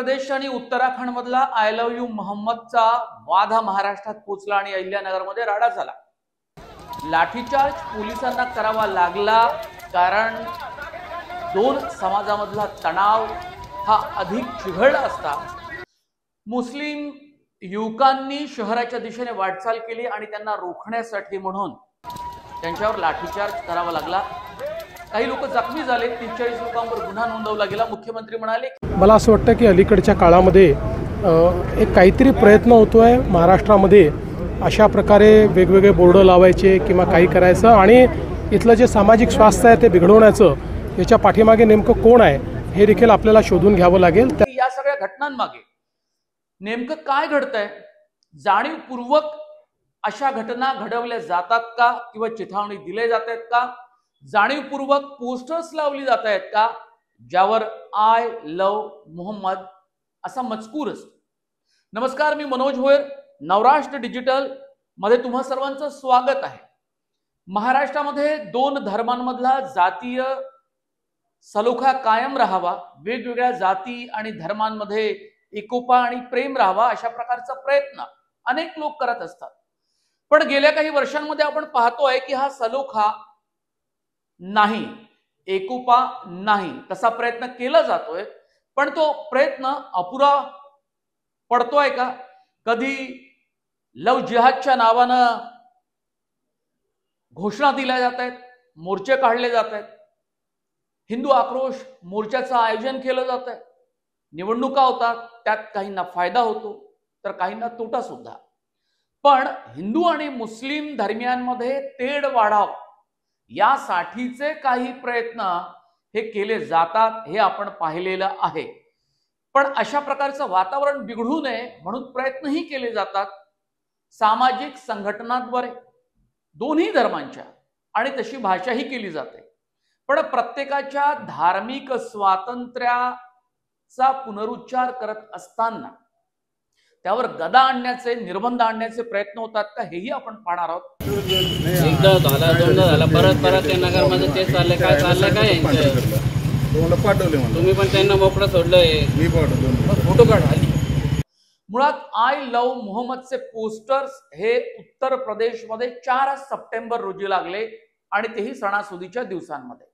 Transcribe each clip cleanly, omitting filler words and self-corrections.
प्रदेश आणि उत्तराखंड मधला I love you मोहम्मदचा वाद हा महाराष्ट्रात पोहोचला आणि अहिल्यानगरमध्ये राडा झाला। लाठीचार्ज पोलिसांना करावा लागला कारण दोन समाजामधला तणाव हा अधिक चिघळला असता। मुस्लिम युवकांनी शहराच्या दिशेने वाटचाल केली आणि त्यांना रोखण्यासाठी म्हणून त्यांच्यावर लाठीचार्ज करावा लागला। काही लोक जखमी झाले, 43 लोकांवर गुन्हा नोंदवला गेला। मुख्यमंत्री म्हणाले, मला असं वाटतं की अलीकडच्या काळामध्ये एक काहीतरी प्रयत्न होतोय महाराष्ट्रामध्ये अशा प्रकारे वेगवेगळे बोर्ड लावायचे किंवा काही करायचं आणि इथलं जे सामाजिक स्वास्थ्य आहे ते बिघडवण्याचं याच्या पाठीमागे नेमकं कोण आहे हे देखील आपल्याला शोधून घ्यावं लागेल। या सगळ्या घटनांमागे नेमकं काय घडतंय, जाणीवपूर्वक अशा घटना घडवल्या जातात का किंवा चिथावणी दिले जात आहेत का, जाणीवपूर्वक पोस्टर्स लावली जात आहेत का ज्यावर आय लव्ह मोहम्मद असा मजकूर असतो। नमस्कार, मी मनोज भोयर, नवराष्ट्र डिजिटल मध्ये तुम्हा सर्वांचं स्वागत आहे। महाराष्ट्रामध्ये दोन धर्मांमधला जातीय सलोखा कायम राहावा, वेगवेगळ्या जाती आणि धर्मांमध्ये एकोपा आणि प्रेम राहावा अशा प्रकारचा प्रयत्न अनेक लोक करत असतात। पण गेल्या काही वर्षांमध्ये आपण पाहतोय की हा सलोखा नाही, एकोपा नाही, तसा प्रयत्न केला जातोय पण तो प्रयत्न अपुरा पडतोय का? कधी लव जिहादच्या नावानं घोषणा दिल्या जात आहेत, मोर्चे काढले जात आहेत, हिंदू आक्रोश मोर्चाचं आयोजन केलं जात आहे, निवडणुका होतात, त्यात काहींना फायदा होतो तर काहींना तोटा सुद्धा। पण हिंदू आणि मुस्लिम धर्मियांमध्ये तेढ वाढाव यासाठीचे काही प्रयत्न हे केले जातात हे आपण पाहिलेलं आहे। पण अशा प्रकारचं वातावरण बिघडू नये म्हणून प्रयत्नही केले जातात सामाजिक संघटनांद्वारे दोन्ही धर्मांच्या, आणि तशी भाषाही केली जाते। पण प्रत्येकाच्या धार्मिक स्वातंत्र्याचा पुनरुच्चार करत असताना त्यावर गदा आणण्याचे, निर्बंध आणण्याचे प्रयत्न होतात का हेही आपण पाहणार आहोत। एकदा झाला, दोनदा झाला, परत परत त्या नगरमध्ये ते चालले काय तुम्ही पण त्यांना मोकळं सोडलंय, मी फोटो काढा। मुळात आय लव्ह मोहम्मदचे पोस्टर्स हे उत्तर प्रदेशमध्ये 4 सप्टेंबर रोजी लागले आणि तेही सणासुदीच्या दिवसांमध्ये।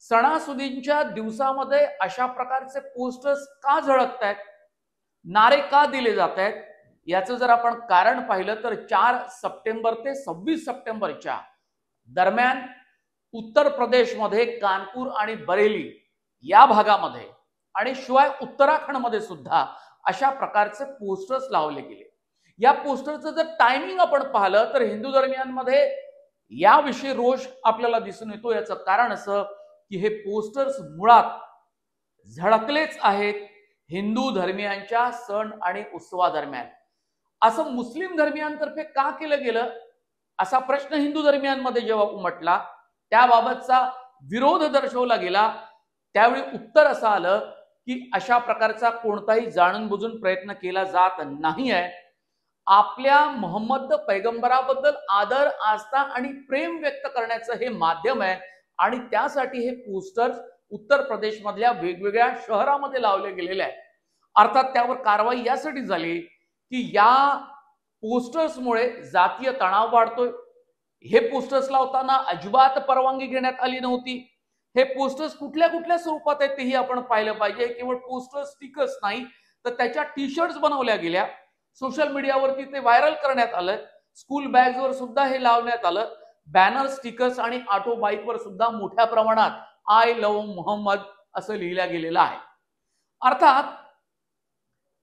सणासुदींच्या दिवसामध्ये अशा प्रकारचे पोस्टर्स का झळकत आहेत, नारे का दिले जात आहेत, याचं जर आपण कारण पाहिलं तर 4 सप्टेंबर ते 26 सप्टेंबरच्या दरम्यान उत्तर प्रदेशमध्ये कानपूर आणि बरेली या भागामध्ये आणि शिवाय उत्तराखंडमध्ये सुद्धा अशा प्रकारचे पोस्टर्स लावले गेले। या पोस्टरचं जर टायमिंग आपण पाहिलं तर हिंदू धर्मियांमध्ये याविषयी रोष आपल्याला दिसून येतो। याचं कारण असं की हे पोस्टर्स मुळात झळकलेच आहेत हिंदू धर्मियांच्या सण आणि उत्सवादरम्यान। असं मुस्लिम धर्मियांतर्फे का केलं गेलं असा प्रश्न हिंदू धर्मियांमध्ये जेव्हा उमटला, त्याबाबतचा विरोध दर्शवला गेला, त्यावेळी उत्तर असं आलं की अशा प्रकारचा कोणताही जाणून बुजून प्रयत्न केला जात नाही आहे। आपल्या मोहम्मद पैगंबराबद्दल आदर, आस्था आणि प्रेम व्यक्त करण्याचं हे माध्यम आहे आणि त्यासाठी हे पोस्टर्स उत्तर प्रदेश मधल्या वेगवेगळ्या शहरामध्ये लावले गेलेले आहे। अर्थात त्यावर कारवाई यासाठी झाली की या पोस्टर्समुळे जातीय तणाव वाढतोय। हे पोस्टर्स लावताना अजिबात परवानगी घेण्यात आली नव्हती। हे पोस्टर्स कुठल्या कुठल्या स्वरूपात आहेत तेही आपण पाहिलं पाहिजे। केवळ पोस्टर स्टिकर्स नाही तर त्याच्या टी-शर्ट्स बनवल्या गेल्या, सोशल मीडियावरती ते व्हायरल करण्यात आलं, स्कूल बॅग्सवर सुद्धा हे लावण्यात आलं, बॅनर, स्टिकर्स आणि ऑटो बाईकवर सुद्धा मोठ्या प्रमाणात आय लव्ह मोहम्मद असं लिहिलं गेलेलं आहे। अर्थात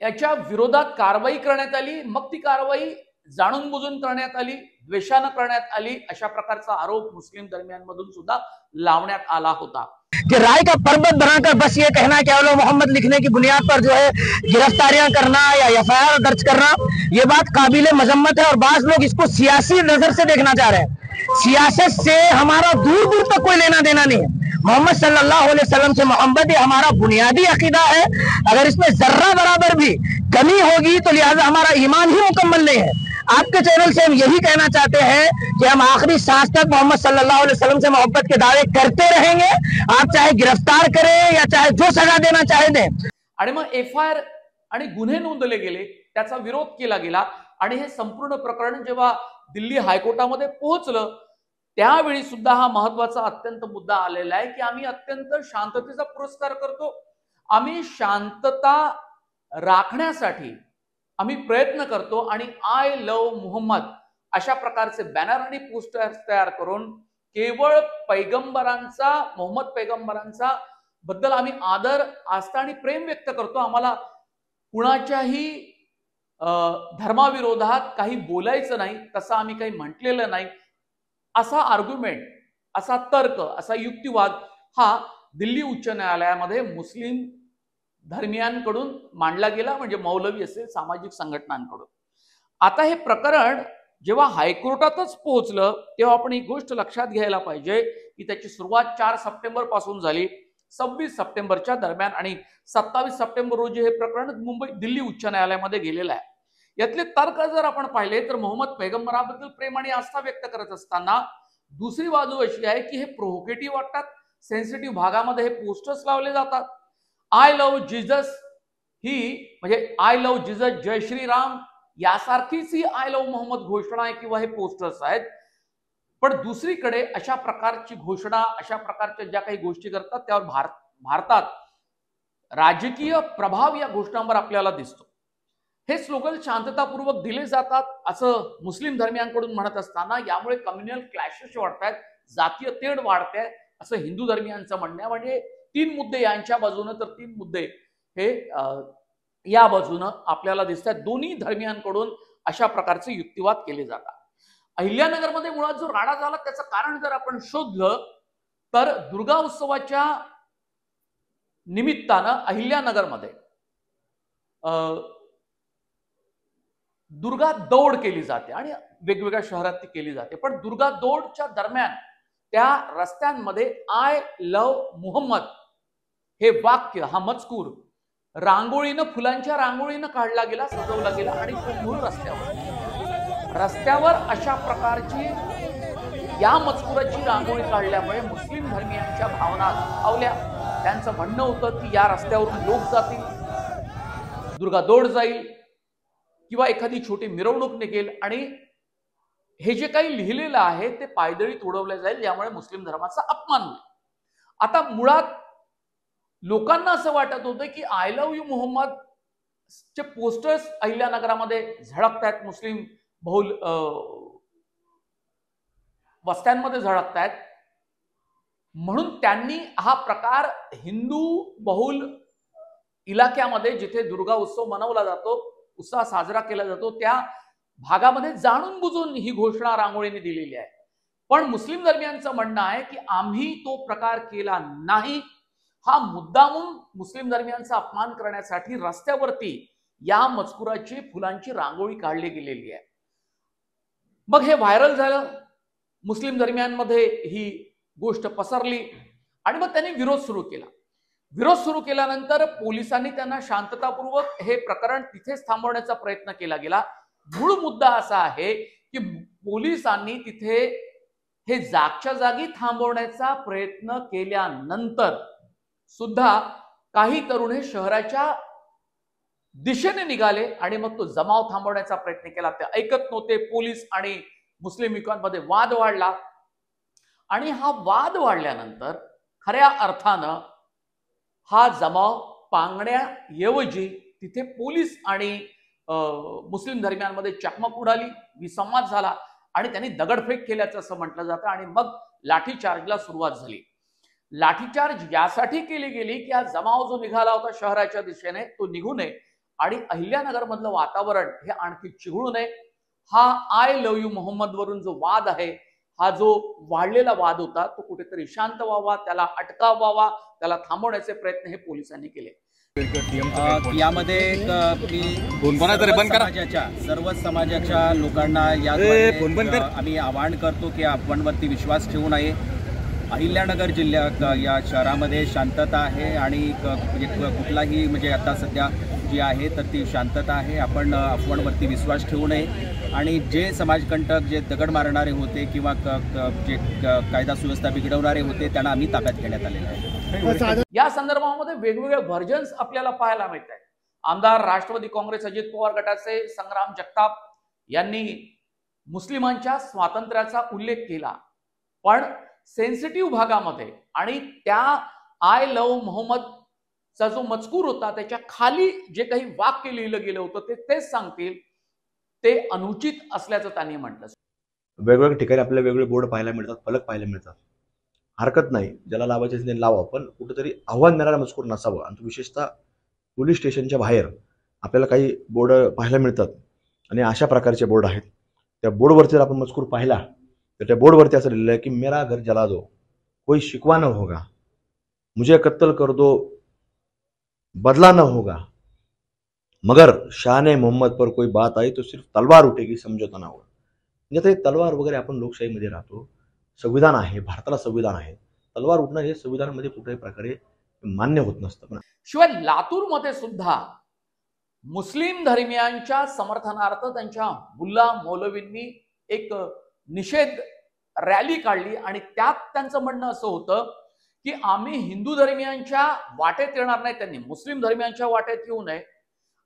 याच्या विरोधात कारवाई करण्यात आली, मग ती कारवाई जाणून बुजून करण्यात आली, द्वेषानं करण्यात आली, अशा प्रकारचा आरोप मुस्लिम धर्मियांमधून सुद्धा लावण्यात आला होता। कि राय का पर्वत बनाकर बस ये कहना कि आलो मोहम्मद लिखने की बुनियाद पर जो है गिरफ्तारियां करना या एफआईआर दर्ज करना, ये बात काबिले मजम्मत है और बाज लोग इसको सियासी नजर से देखना चाह रहे हैं। सियासत से हमारा दूर दूर तक कोई लेना देना नहीं है। मोहम्मद सल्लल्लाहु अलैहि वसल्लम से मोहब्बत ये हमारा बुनियादी अकीदा है। अगर इसमें जर्रा बराबर भी कमी होगी तो लिहाजा हमारा ईमान ही मुकम्मल नहीं है। आपके चैनल से हम यही कहना चाहते हैं कि हम आखिरी सांस तक मोहम्मद सल्लल्लाहु अलैहि वसल्लम से मोहब्बत के दावे करते रहेंगे। आप चाहे गिरफ्तार करें या चाहे जो सजा देना चाहे दें। आणि मग एफआईआर आणि गुन्हे नोंदले गेले, त्याचा विरोध केला गेला आणि हे संपूर्ण प्रकरण जेव्हा दिल्ली हायकोर्टामध्ये पोहोचलं त्यावेळी सुद्धा हा महत्वाचा अत्यंत मुद्दा आलेला आहे की आम्ही अत्यंत शांततेचा पुरस्कार करतो, आम्ही शांतता राखण्यासाठी आम्ही प्रयत्न करतो आणि आय लव्ह मोहम्मद अशा प्रकारचे बॅनर आणि पोस्टर्स तयार करून केवळ पैगंबरांचा, मोहम्मद पैगंबरांचा बद्दल आम्ही आदर, आस्था आणि प्रेम व्यक्त करतो, आम्हाला कुणाच्याही धर्माविरोधात काही बोलायचं नाही, तसं आम्ही काही म्हटलेलं नाही, असा आर्ग्युमेंट, असा तर्क, असा युक्तिवाद हा दिल्ली उच्च न्यायालयामध्ये मुस्लिम धर्मियांकडून मांडला गेला, म्हणजे मौलवी असेल, सामाजिक संघटनांकडून. आता हे प्रकरण जेव्हा हायकोर्टातच पोहोचलं तेव्हा आपण ही गोष्ट लक्षात घ्यायला पाहिजे की त्याची सुरुवात 4 सप्टेंबर पासून झाली. 26 सप्टेंबरच्या दरम्यान आणि 27 सप्टेंबर रोजी हे प्रकरण दिल्ली उच्च न्यायालयामध्ये गेलेलं आहे. यातले तर्क जर आपण पाहिले तर मोहम्मद पैगंबराबद्दल प्रेम आणि आस्था व्यक्त करत असताना दुसरी बाजू अशी आहे की हे प्रोव्होकेटिव्ह वाटतात, सेन्सिटिव्ह भागामध्ये हे पोस्टर्स लावले जातात. आय लव्ह जीजस ही म्हणजे आय लव्ह जीजस, जय श्रीराम यासारखीच ही आय लव्ह मोहम्मद घोषणा आहे किंवा हे पोस्टर्स आहेत. पण दुसरीकडे अशा प्रकारची घोषणा, अशा प्रकारच्या ज्या काही गोष्टी करतात त्यावर भारतात राजकीय प्रभाव या घोषणांवर आपल्याला दिसतो. हे स्लोगन शांततापूर्वक दिले जातात असं मुस्लिम धर्मियांकडून म्हणत असताना यामुळे कम्युनल क्लॅशेस वाढतात, जातीय तेढ वाढते असं हिंदू धर्मियांचं म्हणणं आहे. म्हणजे 3 मुद्दे यांच्या बाजूने तर 3 मुद्दे हे या बाजूनं आपल्याला दिसतात. दोन्ही धर्मियांकडून अशा प्रकारचे युक्तिवाद केले जातात. अहिल्यानगरमध्ये मुळात जो राडा झाला त्याचं कारण जर आपण शोधलं तर दुर्गा उत्सवाच्या निमित्तानं अहिल्यानगरमध्ये दुर्गा दौड केली जाते आणि वेगवेगळ्या शहरात ती केली जाते. पण दुर्गा दौडच्या दरम्यान त्या रस्त्यांमध्ये आय लव्ह मोहम्मद हे वाक्य, हा मजकूर रांगोळीनं, फुलांच्या रांगोळीनं काढला गेला, सजवला गेला आणि तो मूळ रस्त्यावर अशा प्रकारची या मजकुराची रांगोळी काढल्यामुळे मुस्लिम धर्मियांच्या भावना दुखावल्या. त्यांचं म्हणणं होतं की या रस्त्यावरून लोक जातील, दुर्गा दौड जाईल किंवा एखादी छोटी मिरवणूक निघेल आणि हे जे काही लिहिलेलं आहे ते पायदळी तोडवलं जाईल, यामुळे मुस्लिम धर्माचा अपमान होईल. आता मुळात लोकांना असं वाटत होतं की आय लव्ह यू मोहम्मद चे पोस्टर्स अहिल्यानगरामध्ये झळकतायत, मुस्लिम बहुल वस्त्यांमध्ये झळकतायत, म्हणून त्यांनी हा प्रकार हिंदू बहुल इलाक्यामध्ये जिथे दुर्गा उत्सव मनवला जातो, उत्साह साजरा केला जातो, त्या भागामध्ये जाणून बुजून ही घोषणा रांगोळीने दिलेली आहे. पण मुस्लिम धर्मियांचं म्हणणं आहे की आम्ही तो प्रकार केला नाही, हा मुद्दामून मुस्लिम धर्मियांचा अपमान करण्यासाठी रस्त्यावरती या मजकुराची, फुलांची रांगोळी काढली गेलेली आहे. मग हे व्हायरल झालं, मुस्लिम धर्मियांमध्ये ही गोष्ट पसरली आणि मग त्यांनी विरोध सुरू केला. विरोध सुरू केल्यानंतर पोलिसांनी त्यांना शांततापूर्वक हे प्रकरण तिथेच थांबवण्याचा प्रयत्न केला गेला. मूळ मुद्दा असा आहे की पोलिसांनी तिथे हे जागच्या जागी थांबवण्याचा प्रयत्न केल्यानंतर सुद्धा काही तरुण हे शहराच्या दिशेने निघाले आणि मग तो जमाव थांबवण्याचा प्रयत्न केला. ते ऐकत नव्हते. पोलीस आणि मुस्लिम युवकांमध्ये वाद वाढला आणि हा वाद वाढल्यानंतर खऱ्या अर्थानं हा जमाव पांगण्याऐवजी तिथे पोलीस आणि मुस्लिम धर्मियांमध्ये चकमक उडाली, विसंवाद झाला आणि त्यांनी दगडफेक केल्याचं असं म्हटलं जातं आणि मग लाठीचार्जला सुरुवात झाली. लाठीचार्ज यासाठी केली गेली की हा जमाव जो निघाला होता शहराच्या दिशेने तो निघू नये आणि अहिल्यानगर मधलं वातावरण हे आणखी चिघळू नये. हा आय लव्ह यू मोहम्मद वरून जो वाद आहे, हा जो वाढलेला वाद होता, तो कुठेतरी शांत व्हावा, त्याला अटकाव व्हावा, त्याला थांबवण्याचे प्रयत्न हे पोलिसांनी केले. यामध्ये सर्व समाजाच्या लोकांना आम्ही आवाहन करतो की आपणवरती विश्वास ठेवू नये. अहिल्यानगर जिल्ह्यात या शहरामध्ये शांतता आहे आणि कुठलाही म्हणजे आता सध्या जी आहे तर ती शांतता आहे. आपण अफवांवरती विश्वास ठेवू नये आणि जे समाजकंटक, जे दगड मारणारे होते किंवा जे कायदा सुव्यवस्था बिघडवणारे होते त्यांना आम्ही ताब्यात घेण्यात आलेलं आहे. या संदर्भामध्ये वेगवेगळे व्हर्जन्स आपल्याला पाहायला मिळत आहेत. आमदार राष्ट्रवादी काँग्रेस अजित पवार गटाचे संग्राम जगताप यांनी मुस्लिमांच्या स्वातंत्र्याचा उल्लेख केला, पण सेन्सिटिव्ह भागामध्ये, आणि त्या आय लव्ह मोहम्मदचा जो मजकूर होता त्याच्या खाली जे काही वाक्य लिहिलं गेलं होतं तेच सांगतील ते अनुचित असल्याचं त्यांनी म्हटलं. वेगवेगळ्या ठिकाणी आपल्याला वेगवेगळे बोर्ड पाहायला मिळतात, फलक पाहायला मिळतात. हरकत नाही, ज्याला लावायचे त्याने लावा, पण कुठेतरी आव्हान देणारा मजकूर नसावं. आणि विशेषतः पोलीस स्टेशनच्या बाहेर आपल्याला काही बोर्ड पाहायला मिळतात आणि अशा प्रकारचे बोर्ड आहेत. त्या बोर्डवरती जर आपण मजकूर पाहिला तर त्या बोर्डवरती असं लिहिलं आहे की मेरा घर जला दो, कोई शिकवा न होगा, मुझे कत्ल कर दो, बदला न होगा, मगर शान मोहम्मद पर कोई बात आई तो सिर्फ तलवार उठेगी, समझौता ना होगा. म्हणजे ते तलवार वगैरे, आपण लोकशाहीमध्ये राहतो, संविधान आहे, भारताला संविधान आहे, तलवार उठणं हे संविधानामध्ये कुठल्याही प्रकारे मान्य होत नसतं. शिवाय लातूरमध्ये सुद्धा मुस्लिम धर्मियांच्या समर्थनार्थ त्यांच्या मुल्ला मौलवींनी एक निषेध रॅली काढली आणि त्यात त्यांचं म्हणणं असं होतं की आम्ही हिंदू धर्मियांच्या वाटेत येणार नाही, त्यांनी मुस्लिम धर्मियांच्या वाटेत येऊ नये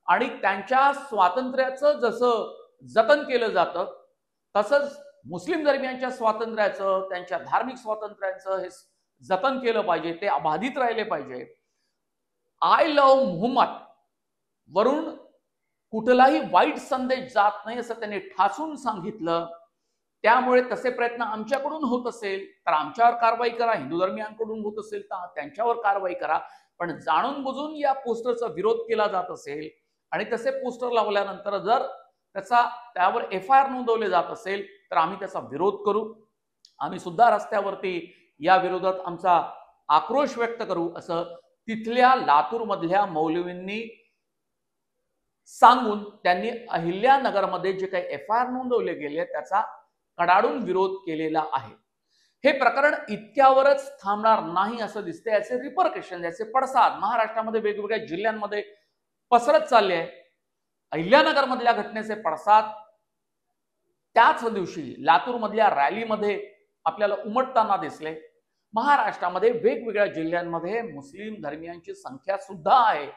आणि त्यांच्या स्वातंत्र्याचं जसं जतन केलं जातं तसंच मुस्लिम धर्मियांच्या स्वातंत्र्याचं, त्यांच्या धार्मिक स्वातंत्र्याचं हे जतन केलं पाहिजे, ते अबाधित राहिले पाहिजे. आय लव्ह मोहम्मद वरून कुठलाही वाईट संदेश जात नाही असं त्यांनी ठासून सांगितलं. त्यामुळे तसे प्रयत्न आमच्याकडून होत असेल तर आमच्यावर कारवाई करा, हिंदू धर्मियांकडून होत असेल तर त्यांच्यावर कारवाई करा, पण जाणून बुजून या पोस्टरचा विरोध केला जात असेल आणि तसे पोस्टर लावल्यानंतर जर त्यावर FIR नोंदवले जात असेल तर आम्ही त्याचा विरोध करू. आम्ही सुद्धा रस्त्यावरती या विरोधात आमचा आक्रोश व्यक्त करू, असं तिथल्या लातूर मधल्या मौलवींनी सांगून त्यांनी अहिल्यानगरमध्ये जे काही FIR नोंदवले गेले त्याचा कडाडून विरोध केलेला आहे. हे प्रकरण इतक्यावरच थांबणार नाही असं दिसते. याचे रिपरकशन, याचे पडसाद महाराष्ट्रामध्ये वेगवेगळ्या जिल्ह्यांमध्ये पसरत चालले आहे. अहिल्यानगर मधल्या घटनेचे पडसाद त्याच दिवशी लातूर मधल्या रॅलीमध्ये आपल्याला उमटताना दिसले. महाराष्ट्रामध्ये वेगवेगळ्या जिल्ह्यांमध्ये मुस्लिम धर्मियांची संख्या सुद्धा आहे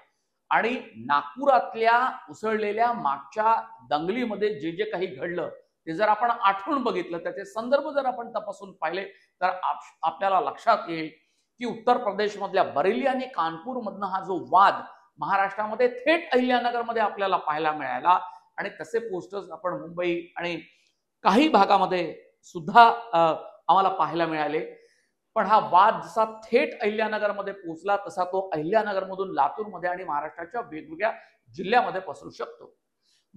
आणि नागपुरातल्या उसळलेल्या मागच्या दंगलीमध्ये जे जे काही घडलं ते जर आपण आठवून बघितलं, त्याचे संदर्भ जर आपण तपासून पाहिले तर आपल्याला लक्षात येईल की उत्तर प्रदेशमधल्या बरेली आणि कानपूर मधनं हा जो वाद महाराष्ट्रामध्ये थेट अहिल्यानगरमध्ये आपल्याला पाहायला मिळाला आणि तसे पोस्टर्स आपण मुंबई आणि काही भागामध्ये सुद्धा आम्हाला पाहायला मिळाले. पण हा वाद जसा थेट अहिल्यानगरमध्ये पोहोचला तसा तो अहिल्यानगरमधून लातूरमध्ये आणि महाराष्ट्राच्या वेगवेगळ्या जिल्ह्यामध्ये पसरू शकतो.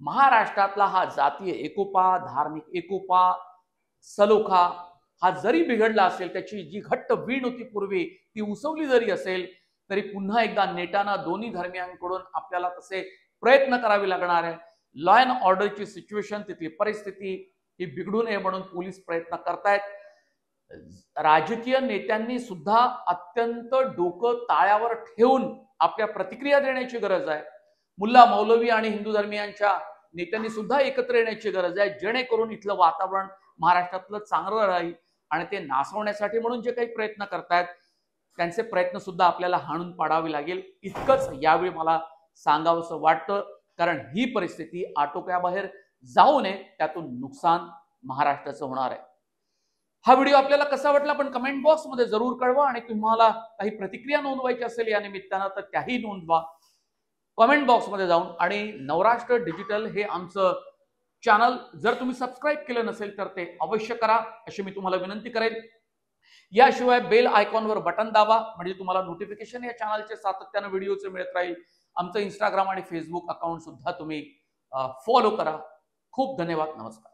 महाराष्ट्रातला हा जातीय एकोपा, धार्मिक एकोपा, सलोखा हा जरी बिघडला असेल, त्याची जी घट्ट वीण होती पूर्वी ती उसवली जरी असेल तरी पुन्हा एकदा नेटानं दोन्ही धर्मियांकडून आपल्याला तसे प्रयत्न करावे लागणार आहे. लॉ अँड ऑर्डरची सिच्युएशन, तिथली परिस्थिती ही बिघडू नये म्हणून पोलीस प्रयत्न करतायत. राजकीय नेत्यांनी सुद्धा अत्यंत डोकं ताळ्यावर ठेवून आपल्या प्रतिक्रिया देण्याची गरज आहे. मुल्ला मौलवी आणि हिंदू धर्मियांच्या नेत्यांनी सुद्धा एकत्र येण्याची गरज आहे, जेणेकरून इथलं वातावरण महाराष्ट्रातलं चांगलं राहील. आणि ते नासवण्यासाठी म्हणून जे काही प्रयत्न करतायत त्यांचे प्रयत्न सुद्धा आपल्याला हाणून पाडावे लागेल, इतकंच यावेळी मला सांगावंसं वाटतं. कारण ही परिस्थिती आटोक्याबाहेर जाऊ नये, त्यातून नुकसान महाराष्ट्राचं होणार आहे. हा व्हिडिओ आपल्याला कसा वाटला पण कमेंट बॉक्समध्ये जरूर कळवा आणि तुम्हाला काही प्रतिक्रिया नोंदवायची असेल या निमित्तानं तर त्याही नोंदवा कमेंट बॉक्समध्ये जाऊन. आणि नवराष्ट्र डिजिटल हे आमचं चॅनल जर तुम्ही सबस्क्राईब केलं नसेल तर ते अवश्य करा अशी मी तुम्हाला विनंती करेन. याशिवाय बेल आयकॉनवर बटन दाबा म्हणजे तुम्हाला नोटिफिकेशन या चॅनलचे सातत्यानं व्हिडिओचे मिळत राहील. आमचं इंस्टाग्राम आणि फेसबुक अकाउंट सुद्धा तुम्ही फॉलो करा. खूप धन्यवाद. नमस्कार.